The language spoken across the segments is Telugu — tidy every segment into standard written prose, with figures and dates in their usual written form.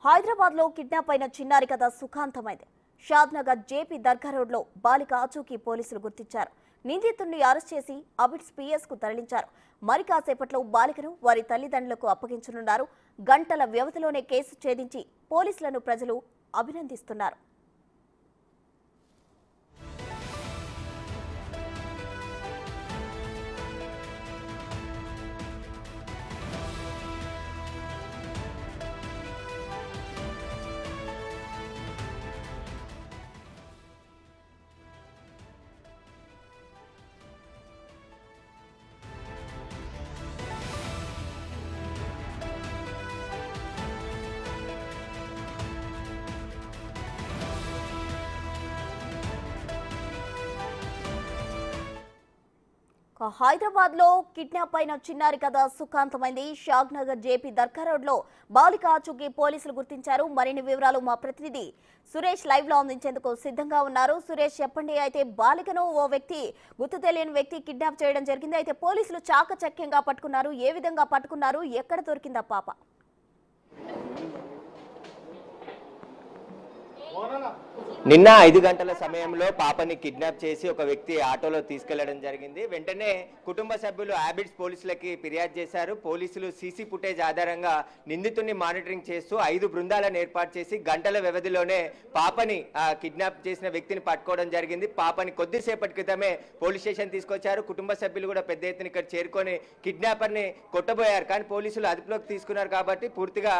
హైదరాబాద్ లో కిడ్నాప్ అయిన చిన్నారి కథ సుఖాంతమైంది. షాద్నగర్ జేపీ దర్గా రోడ్ లో బాలిక ఆచూకీ పోలీసులు గుర్తించారు. నిందితుడిని అరెస్ట్ చేసి అబిడ్స్ పిఎస్ కు తరలించారు. మరి కాసేపట్లో బాలికను వారి తల్లిదండ్రులకు అప్పగించనున్నారు. గంటల వ్యవధిలోనే కేసు ఛేదించి పోలీసులను ప్రజలు అభినందిస్తున్నారు. హైదరాబాద్ లో కిడ్నాప్ అయిన చిన్నారి కథ సుఖాంతమైంది. షాద్నగర్ జేపీ దర్గా రోడ్ లో బాలిక ఆచూకీ పోలీసులు గుర్తించారు. మరిన్ని వివరాలు మా ప్రతినిధి సురేష్ లైవ్ లో అందించేందుకు సిద్ధంగా ఉన్నారు. సురేష్, చెప్పండి. అయితే బాలికను ఓ వ్యక్తి, గుర్తు తెలియని వ్యక్తి కిడ్నాప్ చేయడం జరిగింది. అయితే పోలీసులు చాకచక్యంగా పట్టుకున్నారు. ఏ విధంగా పట్టుకున్నారు? ఎక్కడ దొరికిందా పాప? నిన్న 5 గంటల సమయంలో పాపని కిడ్నాప్ చేసి ఒక వ్యక్తి ఆటోలో తీసుకెళ్లడం జరిగింది. వెంటనే కుటుంబ సభ్యులు అబిడ్స్ పోలీసులకి ఫిర్యాదు చేశారు. పోలీసులు సీసీ ఫుటేజ్ ఆధారంగా నిందితుడిని మానిటరింగ్ చేస్తూ 5 బృందాలను ఏర్పాటు చేసి గంటల వ్యవధిలోనే పాపని కిడ్నాప్ చేసిన వ్యక్తిని పట్టుకోవడం జరిగింది. పాపని కొద్దిసేపటి క్రితమే పోలీస్ స్టేషన్ తీసుకొచ్చారు. కుటుంబ సభ్యులు కూడా పెద్ద ఎత్తున ఇక్కడ చేరుకొని కిడ్నాపర్ని కొట్టబోయారు. కానీ పోలీసులు అదుపులోకి తీసుకున్నారు కాబట్టి పూర్తిగా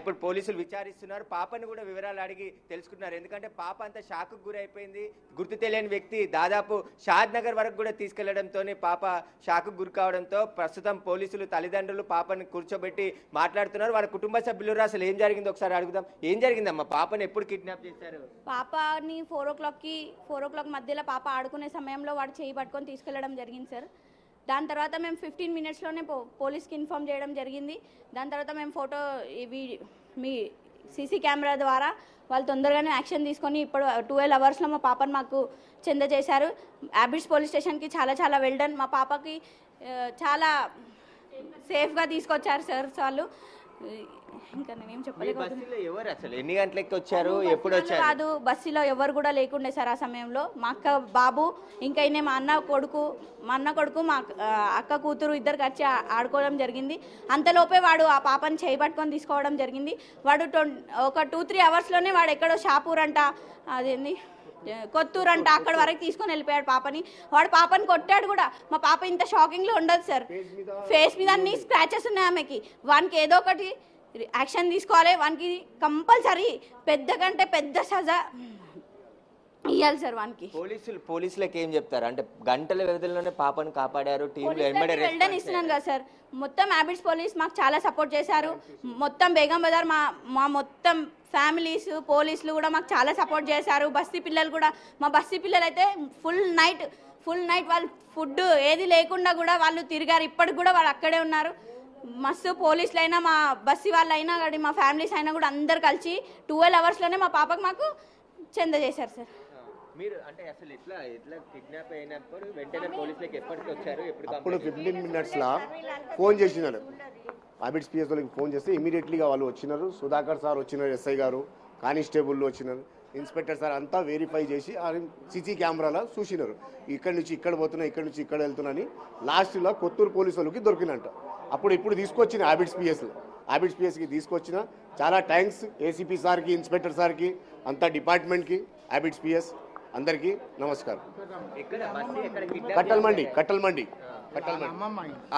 ఇప్పుడు పోలీసులు విచారిస్తున్నారు. పాపని కూడా వివరాలు అడిగి తెలుసుకున్నారు. ఎందుకంటే పాప అంతా షాక్ గురైపోయింది. గుర్తు తెలియని వ్యక్తి దాదాపు షాద్ నగర్ వరకు కూడా తీసుకెళ్లడంతో పాప షాక్ గురి కావడంతో ప్రస్తుతం పోలీసులు తల్లిదండ్రులు పాపని కూర్చోబెట్టి మాట్లాడుతున్నారు. వాళ్ళ కుటుంబ సభ్యులు అసలు ఏం జరిగిందో ఒకసారి అడుగుదాం. ఏం జరిగిందమ్మా? పాపని ఎప్పుడు కిడ్నాప్ చేశారు? పాపని 4 o'clock మధ్యలో పాప ఆడుకునే సమయంలో వాడు చేయి పట్టుకొని తీసుకెళ్లడం జరిగింది సార్. దాని తర్వాత మేము 15 minutesలోనే పోలీస్కి ఇన్ఫామ్ చేయడం జరిగింది. దాని తర్వాత మేము ఫోటో మీ సీసీ కెమెరా ద్వారా వాళ్ళు తొందరగానే యాక్షన్ తీసుకొని ఇప్పుడు 12 hours మా పాపను మాకు చెందజేశారు. అబిడ్స్ పోలీస్ స్టేషన్కి చాలా వెల్డన్. మా పాపకి చాలా సేఫ్గా తీసుకొచ్చారు సార్ వాళ్ళు. ఇంకా నేనేం చెప్పలేకపోతున్నాను. ఎవరు అసలు ఎన్ని గంటలకి వచ్చారు? ఎప్పుడు వచ్చారు? కాదు, బస్సులో ఎవరు కూడా లేకుండే సార్ ఆ సమయంలో. మా అక్క బాబు ఇంకా ఈయన మా అన్న కొడుకు మా అక్క కూతురు ఇద్దరికి వచ్చి ఆడుకోవడం జరిగింది. అంతలోపే వాడు ఆ పాపని చేయబట్టుకొని తీసుకోవడం జరిగింది. వాడు ఒక 2-3 hours వాడు ఎక్కడో షాపూర్ అంట, అదేంది కొత్తూరు అంట, అక్కడ వరకు తీసుకొని వెళ్ళిపోయాడు పాపని. వాడు పాపని కొట్టాడు కూడా. మా పాప ఇంత షాకింగ్లో ఉండదు సార్. ఫేస్ మీద అన్ని స్క్రాచెస్ ఉన్నాయి ఆమెకి. వానికి ఏదో ఒకటి యాక్షన్ తీసుకోవాలి. వానికి కంపల్సరీ పెద్ద కంటే పెద్ద సజా ఇవ్వాలి సార్. వానికి పోలీసులకు ఏం చెప్తారు? అంటే గంటల వ్యవధిలోనే పాపను కాపాడారు. వెల్డన్ ఇస్తున్నాను కదా సార్. మొత్తం అబిడ్స్ పోలీస్ మాకు చాలా సపోర్ట్ చేశారు. మొత్తం బేగం బజార్ మా మొత్తం ఫ్యామిలీస్ పోలీసులు కూడా మాకు చాలా సపోర్ట్ చేశారు. బస్తీ పిల్లలు కూడా, మా బస్తీ పిల్లలు అయితే ఫుల్ నైట్ వాళ్ళు ఫుడ్ ఏది లేకుండా కూడా వాళ్ళు తిరిగారు. ఇప్పటికి కూడా వాళ్ళు అక్కడే ఉన్నారు. మస్తు పోలీసులు అయినా మా బస్సీ వాళ్ళు అయినా కానీ మా ఫ్యామిలీస్ అయినా కూడా అందరు కలిసి 12 hours మా పాపకు మాకు చెందజేశారు సార్. మీరు అంటే అసలు ఎట్లా కిడ్నాప్ అయినప్పుడు వెంటనే పోలీసులకు ఎప్పటికి వచ్చారు? అప్పుడు 15 minutes ఫోన్ చేసినారు. అబిడ్స్ పిఎస్ వాళ్ళకి ఫోన్ చేస్తే ఇమీడియట్లీగా వాళ్ళు వచ్చినారు. సుధాకర్ సార్ వచ్చినారు, ఎస్ఐ గారు, కానిస్టేబుల్ వచ్చినారు, ఇన్స్పెక్టర్ సార్ అంతా వెరిఫై చేసి సీసీ కెమెరాలో చూసినారు. ఇక్కడి నుంచి ఇక్కడ పోతున్నా, ఇక్కడి నుంచి ఇక్కడ వెళ్తున్నా అని. లాస్ట్లో కొత్తూరు పోలీసు వాళ్ళకి దొరికినంట. ఇప్పుడు తీసుకొచ్చిన అబిడ్స్ పిఎస్కి తీసుకొచ్చిన. చాలా థ్యాంక్స్ ఏసీపీ సార్కి, ఇన్స్పెక్టర్ సార్కి, అంతా డిపార్ట్మెంట్కి, అబిడ్స్ పిఎస్ అందరికీ నమస్కారం. కట్టల్మండి.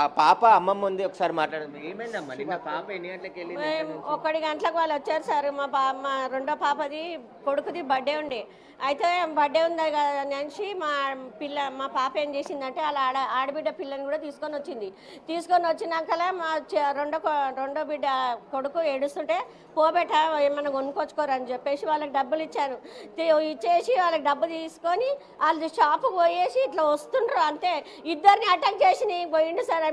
ఆ పాప అమ్మమ్మ ఉంది, ఒకసారి మాట్లాడండి. ఏమైందమ్మా నిన్న పాప ఎన్ని గంటలకు వెళ్ళింది? 1 గంటలకు వాళ్ళు వచ్చారు సార్. మా రెండో పాపది కొడుకుది బర్త్డే ఉండే. అయితే బర్త్డే ఉంది కదా అనేసి మా పాప ఏం చేసిందంటే అలా ఆడబిడ్డ పిల్లని కూడా తీసుకొని వచ్చినాక మా రెండో బిడ్డ కొడుకు ఏడుస్తుంటే పోబెట్ట ఏమన్నా కొనుక్కొచ్చుకోరు అని చెప్పేసి వాళ్ళకి డబ్బులు ఇచ్చాను. ఇచ్చేసి వాళ్ళకి డబ్బు తీసుకొని వాళ్ళు షాపు పోయేసి ఇట్లా వస్తుండ్రు. అంతే, ఇద్దరిని అటాక్ చేసి పోయిండు సార్.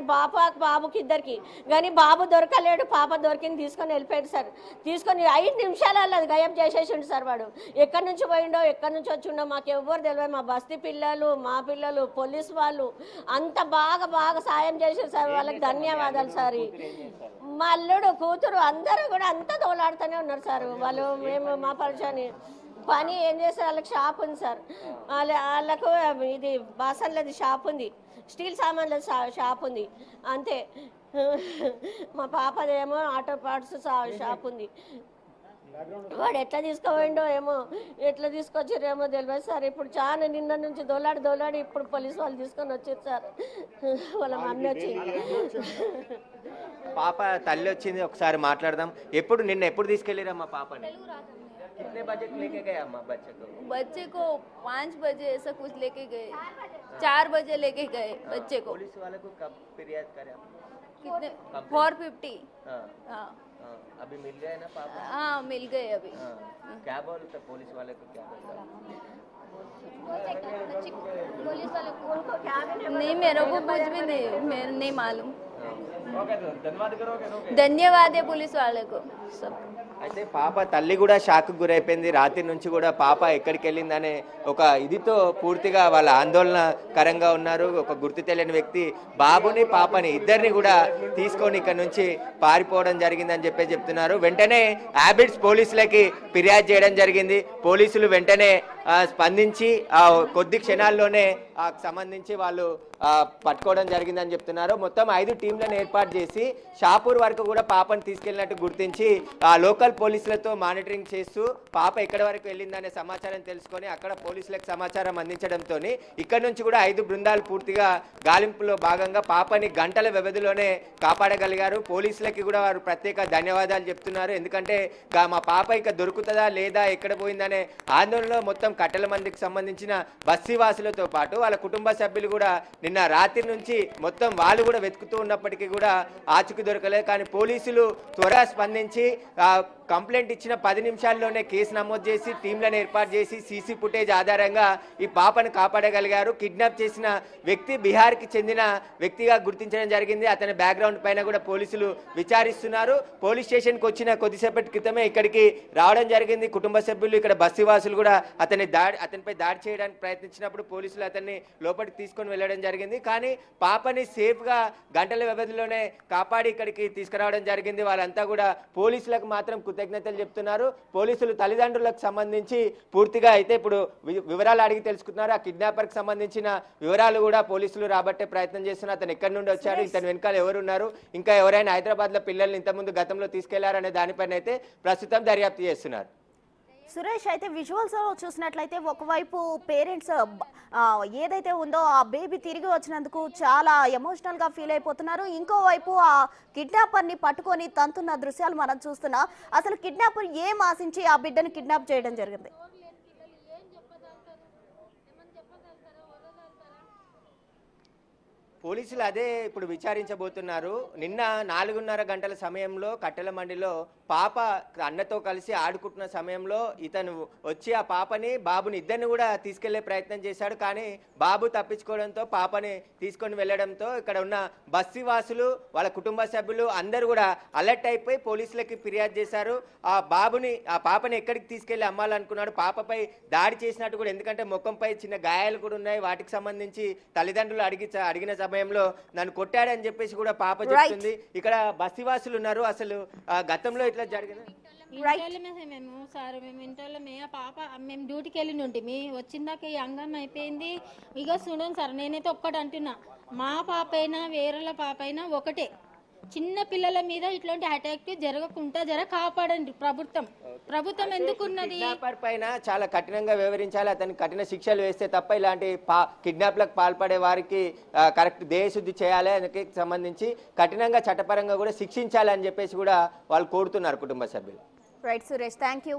బాబుకి ఇద్దరికి కానీ బాబు దొరకలేడు, పాప దొరికింది తీసుకొని వెళ్ళిపోయాడు సార్. తీసుకొని 5 నిమిషాలలో అది గాయం చేసేసిండు సార్. వాడు ఎక్కడి నుంచి పోయిండో ఎక్కడి నుంచి వచ్చిండో మాకు ఎవ్వరు తెలియదు. మా బస్తీ పిల్లలు, మా పిల్లలు, పోలీసు వాళ్ళు అంత బాగా సాయం చేశారు సార్. వాళ్ళకి ధన్యవాదాలు సార్. మా అల్లుడు కూతురు అందరూ కూడా అంతా తోలాడుతూనే ఉన్నారు సార్. వాళ్ళు మేము మా పరిచయాన్ని పని ఏం చేస్తారు, వాళ్ళకి షాప్ ఉంది సార్. వాళ్ళకు ఇది బాసన్లది షాప్ ఉంది, స్టీల్ సామాన్ల షాప్ ఉంది అంతే. మా పాపదేమో ఆటో పార్ట్స్ షాప్ ఉంది. వాడు ఎట్లా తీసుకుపోయిండో ఏమో, ఎట్లా తీసుకొచ్చారేమో తెలియదు సార్. ఇప్పుడు చాలా నిన్న నుంచి దోలాడి ఇప్పుడు పోలీసు వాళ్ళు తీసుకొని వచ్చారు సార్. వాళ్ళ మమ్మీ వచ్చింది, పాప తల్లి వచ్చింది. ఒకసారి మాట్లాడదాం. నిన్న ఎప్పుడు తీసుకెళ్ళిరా మా పాపని? कितने बजे लेके गए अम्मा बच्चे को 5 बजे ऐसा कुछ लेके गए, 4 बजे लेके गए बच्चे को। पुलिस वाले को कब फिरियाद करे? कितने 450। हाँ, अभी मिल गए ना पापा? हाँ मिल गए अभी। क्या बोलते पुलिस वाले को? क्या बोलते? नहीं मेरे को कुछ भी नहीं मालूम। धन्यवाद है पुलिस वाले को सब। అయితే పాప తల్లి కూడా షాక్ గురైపోయింది. రాత్రి నుంచి కూడా పాప ఎక్కడికి వెళ్ళిందనే ఒక ఇదితో పూర్తిగా వాళ్ళ ఆందోళనకరంగా ఉన్నారు. ఒక గుర్తు తెలియని వ్యక్తి బాబుని పాపని ఇద్దరిని కూడా తీసుకొని ఇక్కడ నుంచి పారిపోవడం జరిగిందని చెప్తున్నారు. వెంటనే హ్యాబిట్స్ పోలీసులకి ఫిర్యాదు చేయడం జరిగింది. పోలీసులు వెంటనే స్పందించి కొద్ది క్షణాల్లోనే సంబంధించి వాళ్ళు పట్టుకోవడం జరిగిందని చెప్తున్నారు. మొత్తం 5 టీంలను ఏర్పాటు చేసి షాపూర్ వరకు కూడా పాపను తీసుకెళ్లినట్టు గుర్తించి లోకల్ పోలీసులతో మానిటరింగ్ చేస్తూ పాప ఎక్కడి వరకు వెళ్ళిందనే సమాచారం తెలుసుకొని అక్కడ పోలీసులకు సమాచారం అందించడంతో ఇక్కడ నుంచి కూడా 5 బృందాలు పూర్తిగా గాలింపులో భాగంగా పాపని గంటల వ్యవధిలోనే కాపాడగలిగారు. పోలీసులకి కూడా వారు ప్రత్యేక ధన్యవాదాలు చెప్తున్నారు. ఎందుకంటే మా పాప ఇక దొరుకుతుందా లేదా ఎక్కడ పోయిందనే ఆందోళనలో మొత్తం కట్టెల మందికి సంబంధించిన బస్తీవాసులతో పాటు వాళ్ళ కుటుంబ సభ్యులు కూడా నిన్న రాత్రి నుంచి మొత్తం వాళ్ళు కూడా వెతుకుతూ ఉన్నప్పటికీ కూడా ఆచూకీ దొరకలేదు. కానీ పోలీసులు త్వరగా స్పందించి కంప్లైంట్ ఇచ్చిన 10 నిమిషాల్లోనే కేసు నమోదు చేసి టీంలను ఏర్పాటు చేసి సీసీ ఫుటేజ్ ఆధారంగా ఈ పాపను కాపాడగలిగారు. కిడ్నాప్ చేసిన వ్యక్తి బీహార్కి చెందిన వ్యక్తిగా గుర్తించడం జరిగింది. అతని బ్యాక్గ్రౌండ్ పైన కూడా పోలీసులు విచారిస్తున్నారు. పోలీస్ స్టేషన్కి వచ్చిన కొద్దిసేపటి క్రితమే ఇక్కడికి రావడం జరిగింది. కుటుంబ సభ్యులు ఇక్కడ బస్తీవాసులు కూడా అతనిపై దాడి చేయడానికి ప్రయత్నించినప్పుడు పోలీసులు అతన్ని లోపలికి తీసుకొని వెళ్ళడం జరిగింది. కానీ పాపని సేఫ్గా గంటల వ్యవధిలోనే కాపాడి ఇక్కడికి తీసుకురావడం జరిగింది. వాళ్ళంతా కూడా పోలీసులకు మాత్రం కృతజ్ఞతలు చెప్తున్నారు. పోలీసులు తల్లిదండ్రులకు సంబంధించి పూర్తిగా అయితే ఇప్పుడు వివరాలు అడిగి తెలుసుకుంటున్నారు. ఆ కిడ్నాపర్కి సంబంధించిన వివరాలు కూడా పోలీసులు రాబట్టే ప్రయత్నం చేస్తున్నారు. అతను ఎక్కడి నుండి వచ్చాడు, ఇతని వెనకాల ఎవరున్నారు, ఇంకా ఎవరైనా హైదరాబాద్లో పిల్లల్ని ఇంతకుముందు గతంలో తీసుకెళ్లారనే దానిపైన అయితే ప్రస్తుతం దర్యాప్తు చేస్తున్నారు. సురేష్, అయితే విజువల్స్ చూసినట్లయితే ఒకవైపు పేరెంట్స్ ఏదైతే ఉందో ఆ బేబీ తిరిగి వచ్చినందుకు చాలా ఎమోషనల్గా ఫీల్ అయిపోతున్నారు. ఇంకోవైపు ఆ కిడ్నాపర్ని పట్టుకొని తంతున్న దృశ్యాలు మనం చూస్తున్నా. అసలు కిడ్నాపర్ ఏం ఆశించి ఆ బిడ్డను కిడ్నాప్ చేయడం జరిగింది? పోలీసులు అదే ఇప్పుడు విచారించబోతున్నారు. నిన్న 4:30 గంటల సమయంలో కట్టెల మండిలో పాప అన్నతో కలిసి ఆడుకుంటున్న సమయంలో ఇతను వచ్చి ఆ పాపని బాబుని ఇద్దరిని కూడా తీసుకెళ్లే ప్రయత్నం చేశాడు. కానీ బాబు తప్పించుకోవడంతో పాపని తీసుకొని వెళ్లడంతో ఇక్కడ ఉన్న బస్తీవాసులు వాళ్ళ కుటుంబ సభ్యులు అందరూ కూడా అలర్ట్ అయిపోయి పోలీసులకి ఫిర్యాదు చేశారు. ఆ పాపని ఎక్కడికి తీసుకెళ్లి అమ్మాలనుకున్నాడు. పాపపై దాడి చేసినట్టు కూడా, ఎందుకంటే ముఖంపై చిన్న గాయాలు కూడా ఉన్నాయి. వాటికి సంబంధించి తల్లిదండ్రులు అడిగిన సమయంలో నన్ను కొట్టాడని చెప్పేసి కూడా పాప చెప్తుంది. ఇక్కడ బస్తీవాసులు ఉన్నారు. అసలు గతంలో ఇట్లా జరిగింది. మేము ఇంటర్లో పాప మేము డ్యూటీకి వెళ్ళి నుండి వచ్చిందాక ఈ అంగం అయిపోయింది. ఇక చూడండి సార్, నేనైతే ఒక్కటి అంటున్నా, మా పాప అయినా వేరేల పాప అయినా ఒకటే. చిన్న పిల్లల మీద ఇట్లాంటి అటాక్ జరగకుండా కాపాడండి ప్రభుత్వం ఎందుకున్నది? కిడ్నాపర్ పైన చాలా కఠినంగా వివరించాలి. అతనికి కఠిన శిక్షలు వేస్తే తప్ప ఇలాంటి కిడ్నాప్లకు పాల్పడే వారికి కరెక్ట్ దేశశుద్ధి చేయాలి. దానికి సంబంధించి కఠినంగా చట్టపరంగా కూడా శిక్షించాలి అని చెప్పేసి కూడా వాళ్ళు కోరుతున్నారు కుటుంబ సభ్యులు. Right Suresh, thank you.